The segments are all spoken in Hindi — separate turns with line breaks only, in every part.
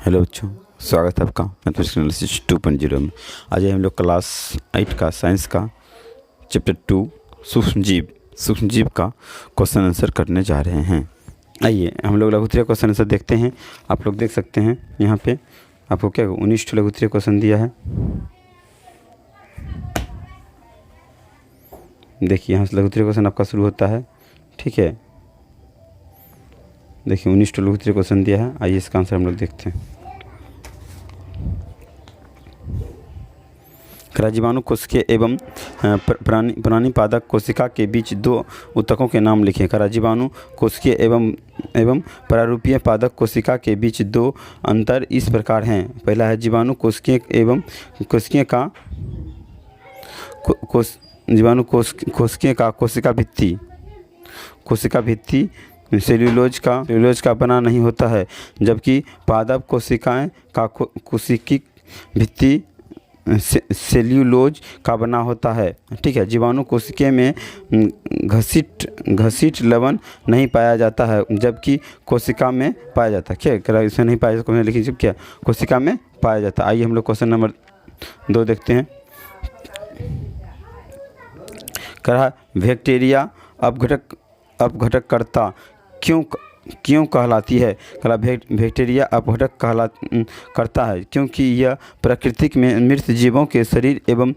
हेलो बच्चों, स्वागत है आपका मैथमेटिक्स एनालिसिस 2.0 में। आज हम लोग क्लास 8 का साइंस का चैप्टर 2 सूक्ष्म जीव का क्वेश्चन आंसर करने जा रहे हैं। आइए हम लोग लघुत्तरीय क्वेश्चन आंसर देखते हैं। आप लोग देख सकते हैं यहाँ पे आपको क्या 19 लघुत्तरीय क्वेश्चन दिया है। देखिए यहाँ से लघुत्तरीय क्वेश्चन आपका शुरू होता है, ठीक है। देखिए 19 लघुत्तरीय क्वेश्चन दिया है। आइए इसका आंसर हम लोग देखते हैं। जीवाणु कोशिका एवं प्राणी पादक कोशिका के बीच दो ऊतकों के नाम लिखें। जीवाणु कोशिका एवं प्रारूपीय पादक कोशिका के बीच दो अंतर इस प्रकार हैं। पहला है जीवाणु कोशिका एवं कोशिका भित्ति सेल्यूलोज का बना नहीं होता है, जबकि पादप कोशिकाएं का कोशिकी भित्ति सेल्यूलोज का बना होता है, ठीक है। जीवाणु कोशिका में घसीट लवण नहीं पाया जाता है, जबकि कोशिका में पाया जाता है। क्या इसे नहीं पाया जाता, लेकिन जब क्या कोशिका में पाया जाता है। आइए हम लोग क्वेश्चन नंबर 2 देखते हैं। बैक्टीरिया अपघटककर्ता क्यों कहलाती है। बैक्टीरिया अपघटक करता है क्योंकि यह प्रकृति में मृत जीवों के शरीर एवं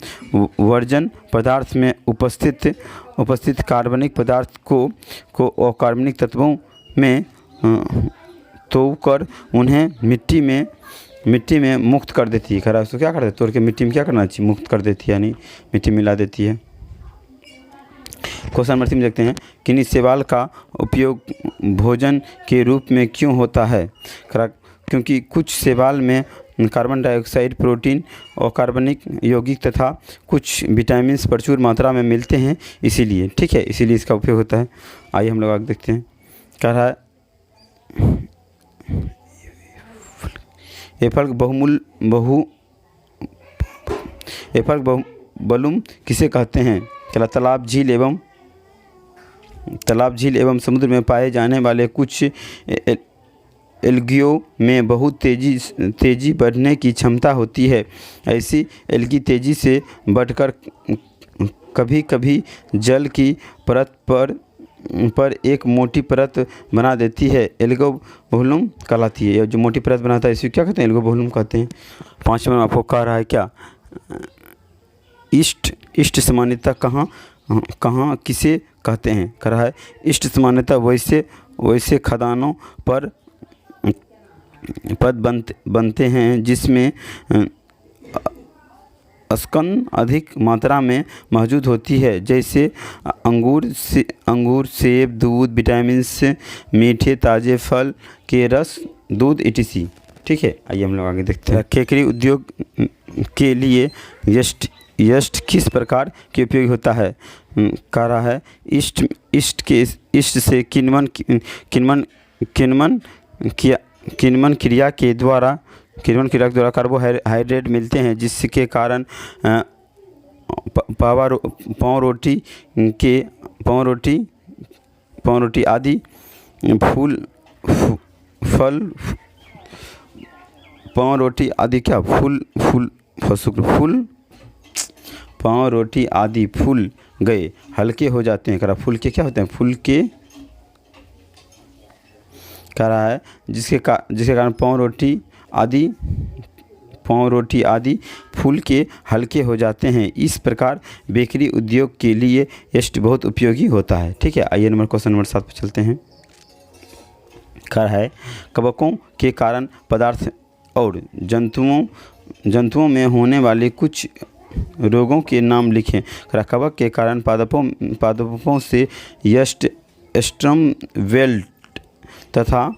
वर्जन पदार्थ में उपस्थित कार्बनिक पदार्थ को अकार्बनिक तत्वों में तोड़कर उन्हें मिट्टी में मुक्त कर देती है। उसको क्या करते हैं, तोड़ के मिट्टी में क्या करना चाहिए, मुक्त कर देती है, यानी मिट्टी मिला देती है। क्वेश्चन नंबर 3 देखते हैं। किन्हीं शैवाल का उपयोग भोजन के रूप में क्यों होता है। क्योंकि कुछ शैवाल में कार्बन डाइऑक्साइड, प्रोटीन और कार्बनिक यौगिक तथा कुछ विटामिन प्रचुर मात्रा में मिलते हैं, इसीलिए, ठीक है, इसीलिए इसका उपयोग होता है। आइए हम लोग आगे देखते हैं। कह रहा है बहुबलुम किसे कहते हैं। तालाब, झील एवं समुद्र में पाए जाने वाले कुछ एल्गियों में बहुत तेज़ी बढ़ने की क्षमता होती है। ऐसी एल्गी तेज़ी से बढ़कर कभी-कभी जल की परत पर एक मोटी परत बना देती है, एल्गोबहुलम कहलाती है। जो मोटी परत बनाता है इसे क्या कहते हैं, एल्गोबहुलम कहते हैं। 5 में आपको कह रहा है क्या, इष्ट सामान्यता कहाँ किसे कहते हैं। कह रहा है इष्ट सामान्यता वैसे खदानों पर पद बनते हैं जिसमें स्कंद अधिक मात्रा में मौजूद होती है, जैसे अंगूर, सेब, दूध, विटामिन, मीठे ताज़े फल के रस, दूध etc, ठीक है। आइए हम लोग आगे देखते हैं। केकड़ी उद्योग के लिए यस्ट किस प्रकार के उपयोग होता है। कह रहा है इष्ट से किण्वन क्रिया के द्वारा कार्बोहाइड्रेट मिलते हैं, जिसके कारण पाव रोटी आदि फूल गए हल्के हो जाते हैं। फूल के क्या होते हैं, फूल के कह रहा है जिसके कारण पाव रोटी आदि फूल के हल्के हो जाते हैं। इस प्रकार बेकरी उद्योग के लिए यीस्ट बहुत उपयोगी होता है, ठीक है। आइए क्वेश्चन नंबर 7 पर चलते हैं। कह रहा है कवकों के कारण पदार्थ और जंतुओं में होने वाले कुछ रोगों के नाम लिखें। कवक के कारण पादपों से यीस्ट, स्टर्म वेल्ट तथा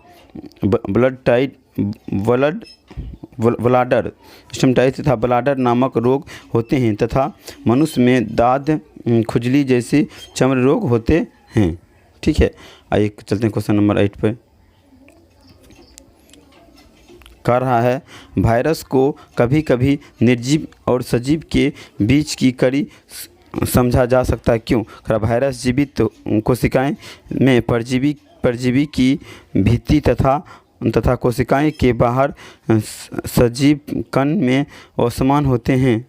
ब्लाडर नामक रोग होते हैं, तथा मनुष्य में दाद, खुजली जैसे चर्म रोग होते हैं, ठीक है। आइए चलते हैं क्वेश्चन नंबर 8 पर। कह रहा है वायरस को कभी-कभी निर्जीव और सजीव के बीच की कड़ी समझा जा सकता है, क्यों। वायरस जीवित कोशिकाएं में परजीवी की भित्ति तथा तथा कोशिकाएं के बाहर सजीव कण में असमान होते हैं।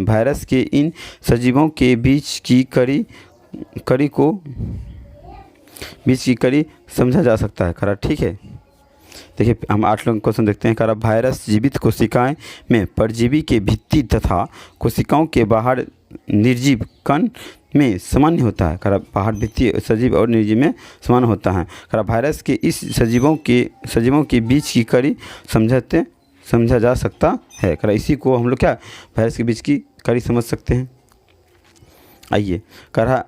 वायरस के इन सजीवों के बीच की कड़ी समझा जा सकता है। करा ठीक है। देखिए हम 8 लोग क्वेश्चन देखते हैं। करा वायरस जीवित कोशिकाएं में परजीवी के भित्ति तथा कोशिकाओं के बाहर निर्जीव कण में सामान्य होता है। करा बाहर भित्ति सजीव और निर्जीव में समान होता है। करा वायरस के इस सजीवों के बीच की कड़ी समझा जा सकता है। करा इसी को हम लोग क्या वायरस के बीच की कड़ी समझ सकते हैं। आइए करा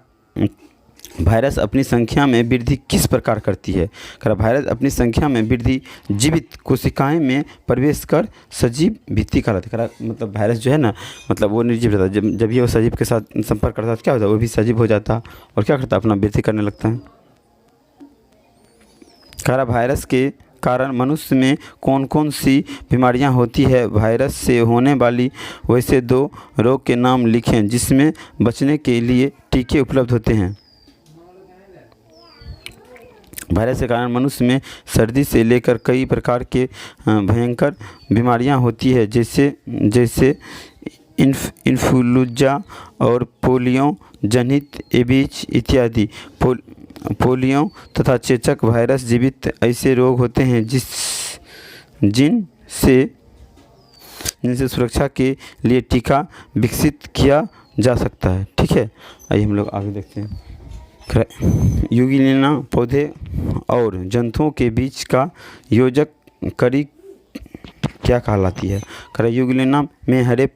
वायरस अपनी संख्या में वृद्धि किस प्रकार करती है। करा वायरस अपनी संख्या में वृद्धि जीवित कोशिकाएं में प्रवेश कर सजीव भित्ति कहलाती है। करा मतलब वायरस जो है ना, मतलब वो निर्जीव रहता है। जब ये वो सजीव के साथ संपर्क करता है तो क्या होता है, वो भी सजीव हो जाता है और क्या करता है, अपना वृद्धि करने लगता है। करा वायरस के कारण मनुष्य में कौन कौन सी बीमारियां होती है। वायरस से होने वाली वैसे 2 रोग के नाम लिखें जिसमें बचने के लिए टीके उपलब्ध होते हैं। वायरस के कारण मनुष्य में सर्दी से लेकर कई प्रकार के भयंकर बीमारियां होती है, जैसे इन्फ्लुएंजा और पोलियो जनित एबीज इत्यादि। पोलियो तथा चेचक वायरस जीवित ऐसे रोग होते हैं जिनसे सुरक्षा के लिए टीका विकसित किया जा सकता है। ठीक है, आइए हम लोग आगे देखते हैं। यूगिलिना पौधे और जंतुओं के बीच का योजक कड़ी क्या कहलाती है। यूगिलिना में हरे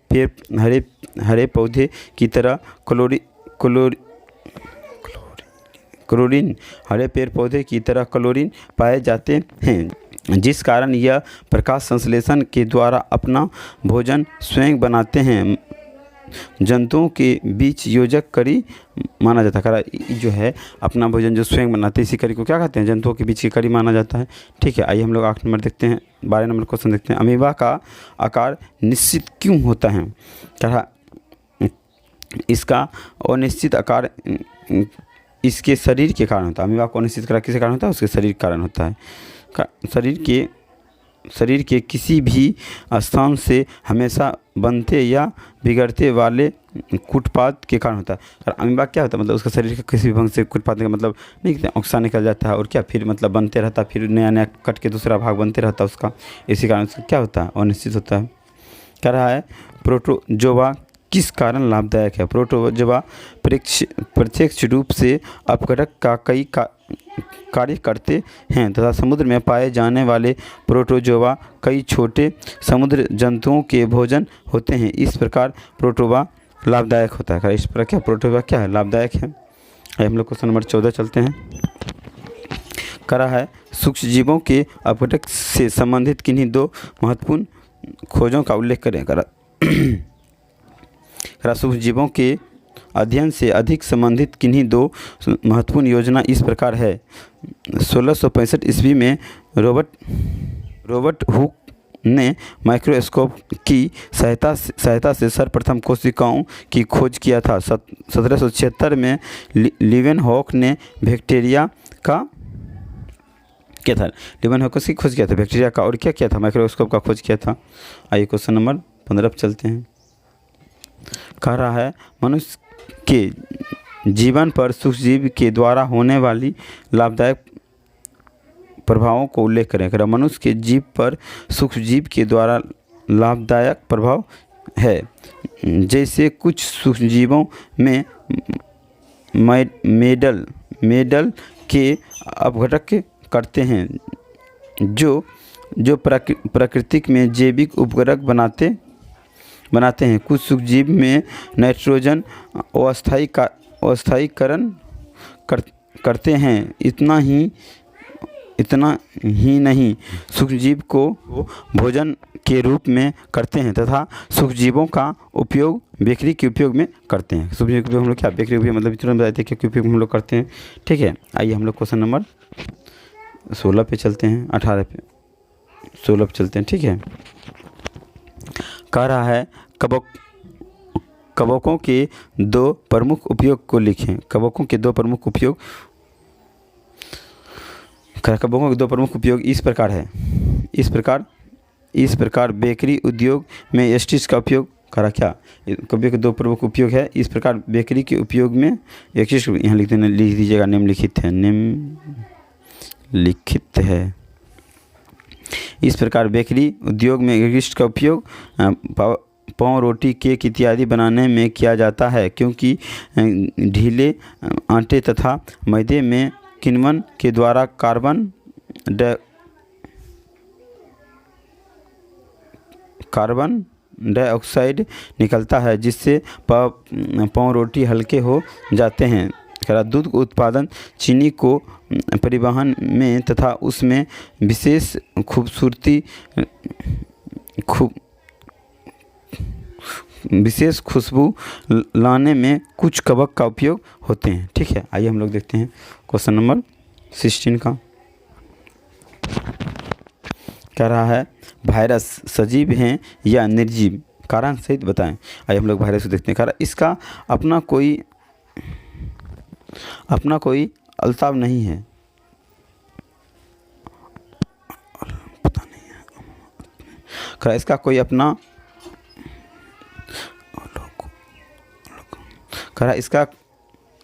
पौधे की तरह क्लोरीन हरे पेड़ पौधे की तरह क्लोरीन पाए जाते हैं, जिस कारण यह प्रकाश संश्लेषण के द्वारा अपना भोजन स्वयं बनाते हैं। जंतुओं के बीच योजक कड़ी माना जाता है। जो है अपना भोजन जो स्वयं बनाते हैं, इसी कड़ी को क्या कहते हैं, जंतुओं के बीच की कड़ी माना जाता है। ठीक है, आइए हम लोग 8 नंबर देखते हैं। 12 नंबर क्वेश्चन देखते हैं। अमीबा का आकार निश्चित क्यों होता है। कहा इसका अनिश्चित आकार इसके शरीर के कारण होता है। अमीबा को अनिश्चित आकार किसके कारण होता है, उसके शरीर के कारण होता है। शरीर के किसी भी स्थान से हमेशा बनते या बिगड़ते वाले कुटपात के कारण होता है। और अमीबा क्या होता है, मतलब उसका शरीर के किसी भी भंग से कुटपात का मतलब नहीं, ऑक्सा निकल जाता है और क्या फिर मतलब बनते रहता है, फिर नया नया कट के दूसरा भाग बनते रहता है उसका। इसी कारण उसका क्या होता है, अनिश्चित होता है। कह रहा है प्रोटोजोआ किस कारण लाभदायक है। प्रोटोजोआ प्रत्यक्ष रूप से अपघटक का कई कार्य करते हैं तथा समुद्र में पाए जाने वाले प्रोटोजोआ कई छोटे समुद्र जंतुओं के भोजन होते हैं। इस प्रकार प्रोटोजोआ लाभदायक होता है। इस प्रकार क्या प्रोटोजोआ क्या है, लाभदायक है। हम लोग क्वेश्चन नंबर 14 चलते हैं। करा है सूक्ष्म जीवों के अपघटक से संबंधित किन्हीं 2 महत्वपूर्ण खोजों का उल्लेख करें। करा सूक्ष्म जीवों के अध्ययन से अधिक संबंधित किन्हीं 2 महत्वपूर्ण योजना इस प्रकार है। 1665 ईस्वी में रॉबर्ट हुक ने माइक्रोस्कोप की सहायता से सर्वप्रथम कोशिकाओं की खोज किया था। 1776 में लीवेनहॉक ने बैक्टीरिया का क्या था, लीवेनहॉक की खोज किया था बैक्टीरिया का, और क्या किया था, माइक्रोस्कोप का खोज किया था। आइए क्वेश्चन नंबर 15 पर चलते हैं। कह रहा है मनुष्य के जीवन पर सूक्ष्मजीव के द्वारा होने वाली लाभदायक प्रभावों को उल्लेख करें। अगर मनुष्य के जीव पर सूक्ष्मजीव के द्वारा लाभदायक प्रभाव है, जैसे कुछ सूक्ष्मजीवों में मेडल के अपघटक करते हैं जो प्राकृतिक में जैविक उपग्रह बनाते हैं। कुछ सूक्ष्मजीव में नाइट्रोजन अस्थायीकरण करते हैं। इतना ही नहीं, सूक्ष्मजीव को भोजन के रूप में करते हैं तथा सूक्ष्मजीवों का उपयोग बेकरी के उपयोग में करते हैं। सूक्ष्मजीव के उपयोग हम लोग क्या बेकरी उपयोग मतलब तुरंत बताते हैं क्या उपयोग हम लोग करते हैं। ठीक है, आइए हम लोग क्वेश्चन नंबर 16 पे चलते हैं, 18 पे 16 पे चलते हैं। ठीक है, कह रहा है कवकों के 2 प्रमुख उपयोग को लिखें। कवकों के 2 प्रमुख उपयोग इस प्रकार है। इस प्रकार बेकरी उद्योग में एस्टिस का उपयोग करा क्या, कभी के दो प्रमुख उपयोग है। इस प्रकार बेकरी के उपयोग में एस्टिस, यहाँ लिख दीजिएगा निम्नलिखित है। इस प्रकार बेकरी उद्योग में एस्टिस का उपयोग पाव, रोटी, केक इत्यादि बनाने में किया जाता है, क्योंकि ढीले आटे तथा मैदे में किण्वन के द्वारा कार्बन डाइऑक्साइड निकलता है, जिससे पाव रोटी हल्के हो जाते हैं। दूध उत्पादन चीनी को परिवहन में तथा उसमें विशेष खुशबू लाने में कुछ कवक का उपयोग होते हैं। ठीक है, आइए हम लोग देखते हैं क्वेश्चन नंबर 16 का। कह रहा है वायरस सजीव हैं या निर्जीव, कारण सहित बताएं। आइए हम लोग वायरस को देखते हैं। कह रहा इसका अपना कोई अल्ताफ नहीं है, पता नहीं है। कह रहा इसका कोई अपना, कह रहा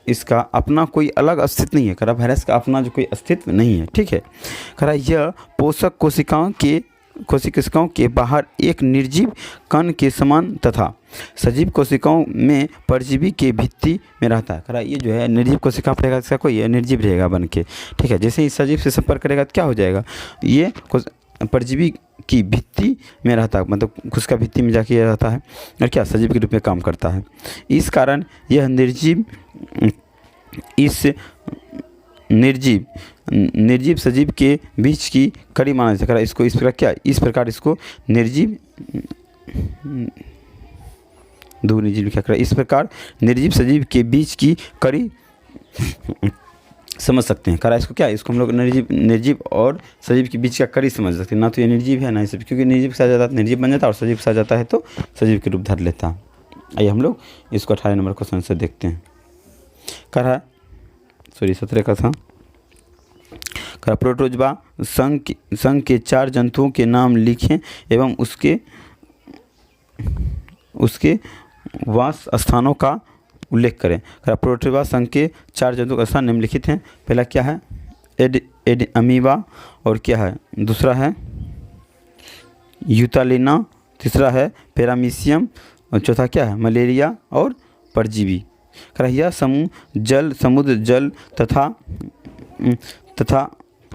इसका अपना कोई अलग अस्तित्व नहीं है। कह रहा वायरस का अपना जो कोई अस्तित्व नहीं है। ठीक है, कह रहा यह पोषक कोशिकाओं के बाहर एक निर्जीव कण के समान तथा सजीव कोशिकाओं में परजीवी के भित्ति में रहता है। कह रहा ये जो है निर्जीव कोशिका रहेगा, इसका कोई निर्जीव रहेगा बन के। ठीक है, जैसे ही सजीव से संपर्क करेगा तो क्या हो जाएगा, ये परजीवी की भित्ति में रहता है, मतलब उसका भित्ति में जाके रहता है और क्या सजीव के रूप में काम करता है। इस कारण यह निर्जीव सजीव के बीच की कड़ी माना जाता है। इसको इस प्रकार इसको निर्जीव क्या करें, इस प्रकार निर्जीव सजीव के बीच की कड़ी समझ सकते हैं। करा इसको क्या, इसको हम लोग निर्जीव और सजीव के बीच का कड़ी समझ सकते हैं। ना तो ये निर्जीव है ना ही सजीव, क्योंकि निर्जीव के साथ जाता है निर्जीव बन जाता है और सजीव के साथ जाता है तो सजीव के रूप धर लेता है। आइए हम लोग इसको 18 नंबर क्वेश्चन से देखते हैं। करा 17 का था। करा प्रोटोजोआ संघ के 4 जंतुओं के नाम लिखें एवं उसके वास स्थानों का उल्लेख करें। प्रोटोजोआ संघ के 4 जंतुओं का स्थान निम्नलिखित हैं। पहला क्या है, अमीबा, और क्या है दूसरा है यूतालिना, तीसरा है पैरामीशियम, और चौथा क्या है मलेरिया और परजीवी। यह समूह समुद्र जल तथा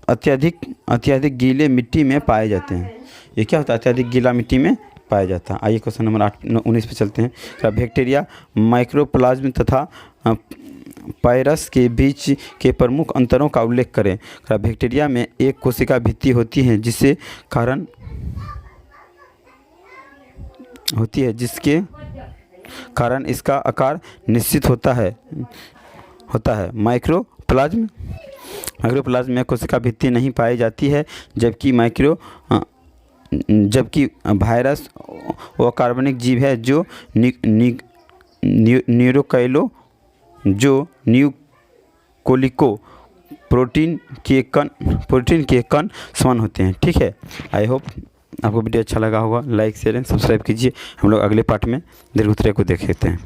अत्यधिक गीले मिट्टी में पाए जाते हैं। ये क्या होता है, अत्यधिक गीला मिट्टी में पाया जाता है। आइए क्वेश्चन नंबर 19 पे चलते हैं। बैक्टीरिया, माइक्रोप्लाज्म तथा वायरस के बीच के प्रमुख अंतरों का उल्लेख करें। बैक्टीरिया में एक कोशिका भित्ति होती है जिसके कारण इसका आकार निश्चित होता है। माइक्रोप्लाज्म में कोशिका भित्ति नहीं पाई जाती है, जबकि वायरस वो कार्बनिक जीव है जो न्यूक्लिको प्रोटीन के कण समान होते हैं। ठीक है, आई होप आपको वीडियो अच्छा लगा होगा। लाइक शेयर एंड सब्सक्राइब कीजिए। हम लोग अगले पार्ट में दीर्घोत्तरीय को देखते हैं।